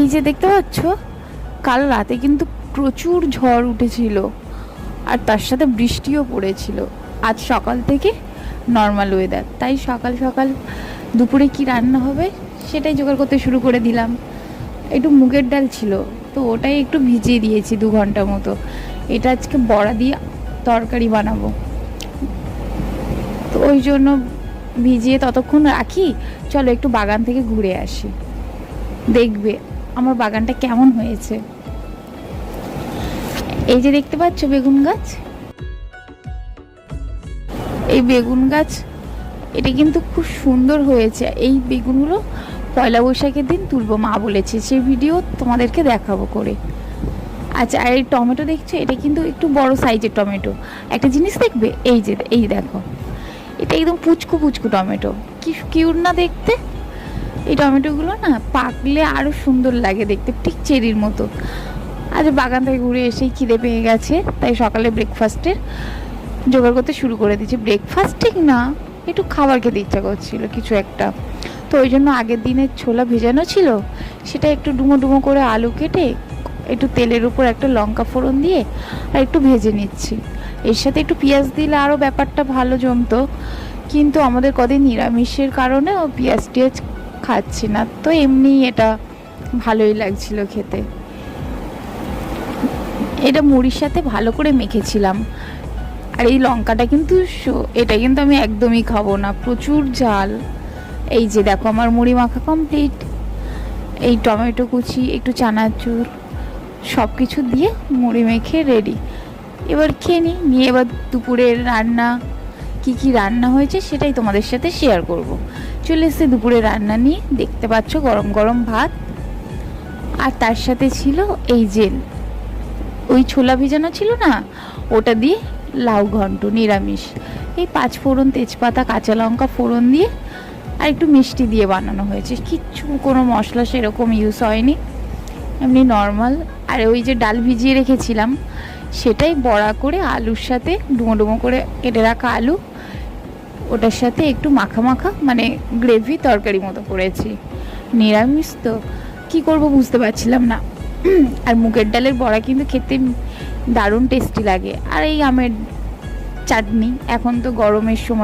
এই যে দেখতে পাচ্ছ, কাল রাতে কিন্তু প্রচুর ঝড় উঠেছিল আর তার সাথে বৃষ্টিও পড়েছিল। আজ সকাল থেকে নর্মাল ওয়েদার, তাই সকাল সকাল দুপুরে কি রান্না হবে সেটাই জোগাড় করতে শুরু করে দিলাম। একটু মুগের ডাল ছিল, তো ওটাই একটু ভিজিয়ে দিয়েছি 2 ঘন্টা মতো। এটা আজকে বড়া দিয়ে তরকারি বানাবো, তো ওই জন্য ভিজিয়ে ততক্ষণ রাখি। চলো একটু বাগান থেকে ঘুরে আসি, দেখবে আমার বাগানটা কেমন হয়েছে। এই যে দেখতে পাচ্ছ বেগুন গাছ, এই বেগুন গাছ এটা কিন্তু খুব সুন্দর হয়েছে। এই বেগুনগুলো পয়লা বৈশাখের দিন তুলবো, মা বলেছে, সেই ভিডিও তোমাদেরকে দেখাবো করে। আচ্ছা, আর এই টমেটো দেখছো, এটা কিন্তু একটু বড় সাইজের টমেটো। একটা জিনিস দেখবে, এই যে এই দেখো, এটা একদম পুচকু পুচকু টমেটো, কি কিউট না দেখতে। এই টমেটোগুলো না পাকলে আরও সুন্দর লাগে দেখতে, ঠিক চেরির মতো। আজ বাগান থেকে ঘুরে এসেই খিদে পেয়ে গেছে, তাই সকালে ব্রেকফাস্টের জোগাড় করতে শুরু করে দিয়েছি। ব্রেকফাস্ট ঠিক না, একটু খাবার খেতে ইচ্ছা করছিল কিছু একটা, তো ওই জন্য আগের দিনের ছোলা ভেজানো ছিল, সেটা একটু ডুমো ডুমো করে আলু কেটে একটু তেলের উপর একটা লঙ্কা ফোড়ন দিয়ে আর একটু ভেজে নিচ্ছি। এর সাথে একটু পেঁয়াজ দিলে আরও ব্যাপারটা ভালো জমতো, কিন্তু আমাদের কদিন নিরামিষের কারণে ও পেঁয়াজ টিয়াজ খাচ্ছি না, তো এমনি এটা ভালোই লাগছিল খেতে। এটা মুড়ির সাথে ভালো করে মেখেছিলাম। আর এই লঙ্কাটা কিন্তু এটা কিন্তু আমি একদমই খাবো না, প্রচুর ঝাল। এই যে দেখো আমার মুড়ি মাখা কমপ্লিট। এই টমেটো কুচি, একটু চানাচুর, সব কিছু দিয়ে মুড়ি মেখে রেডি। এবার খেয়ে নিয়ে এবার দুপুরের রান্না কি কি রান্না হয়েছে সেটাই তোমাদের সাথে শেয়ার করব। চলে এসে দুপুরের রান্না নিয়ে, দেখতে পাচ্ছ গরম গরম ভাত, আর তার সাথে ছিল এই যে ওই ছোলা ভেজানো ছিল না, ওটা দিয়ে লাউ ঘন্ট নিরামিষ। এই 5 ফোড়ন, তেজপাতা, কাঁচা লঙ্কা ফোড়ন দিয়ে আর একটু মিষ্টি দিয়ে বানানো হয়েছে, কিচ্ছু কোনো মশলা সেরকম ইউজ হয়নি, এমনি নর্মাল। আর ওই যে ডাল ভিজিয়ে রেখেছিলাম, সেটাই বড়া করে আলুর সাথে ডুমো ডুমো করে কেটে রাখা আলু, ওটার সাথে একটু মাখা মাখা মানে গ্রেভি তরকারি মতো করেছি। নিরামিষ তো কী করব বুঝতে পারছিলাম না। আর মুগের ডালের বড়া কিন্তু খেতে দারুণ টেস্টি লাগে। আর এই আমের চাটনি, এখন তো গরমের সময়।